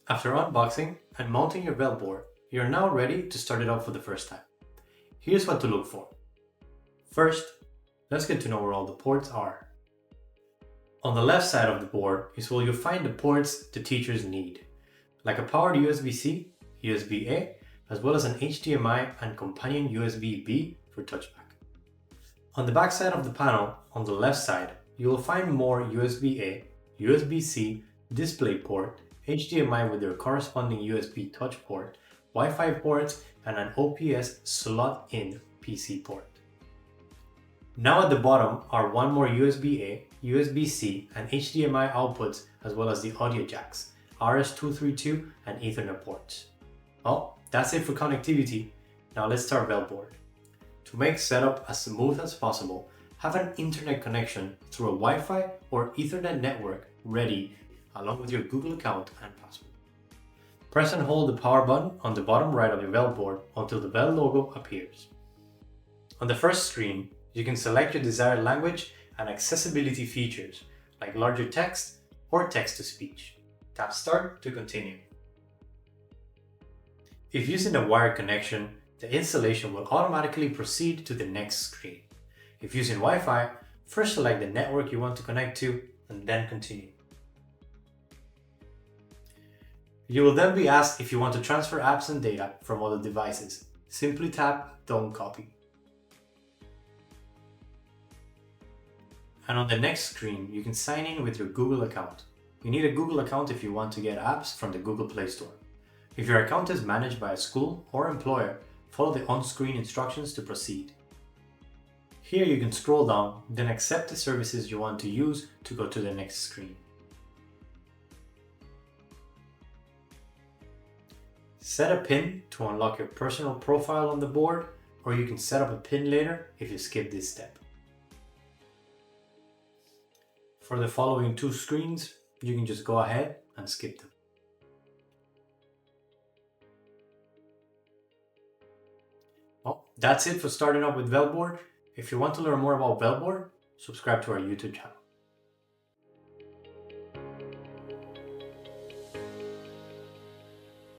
After unboxing and mounting your Veld board, you're now ready to start it up for the first time. Here's what to look for. First, let's get to know where all the ports are. On the left side of the board is where you'll find the ports the teachers need, like a powered USB-C, USB-A, as well as an HDMI and companion USB-B for touchback. On the back side of the panel, on the left side, you will find more USB-A, USB-C, DisplayPort, HDMI with their corresponding USB touch port, Wi-Fi ports, and an OPS slot-in PC port. Now at the bottom are one more USB-A, USB-C, and HDMI outputs, as well as the audio jacks, RS-232 and Ethernet ports. Well, that's it for connectivity. Now let's start Veld board. To make setup as smooth as possible, have an internet connection through a Wi-Fi or Ethernet network ready along with your Google account and password. Press and hold the power button on the bottom right of your Veld board until the Veld logo appears. On the first screen, you can select your desired language and accessibility features like larger text or text-to-speech. Tap Start to continue. If using a wired connection, the installation will automatically proceed to the next screen. If using Wi-Fi, first select the network you want to connect to and then continue. You will then be asked if you want to transfer apps and data from other devices. Simply tap Don't Copy. And on the next screen, you can sign in with your Google account. You need a Google account if you want to get apps from the Google Play Store. If your account is managed by a school or employer, follow the on-screen instructions to proceed. Here you can scroll down, then accept the services you want to use to go to the next screen. Set a PIN to unlock your personal profile on the board, or you can set up a PIN later if you skip this step. For the following two screens, you can just go ahead and skip them. Well, that's it for starting up with Veld board. If you want to learn more about Veld board, subscribe to our YouTube channel.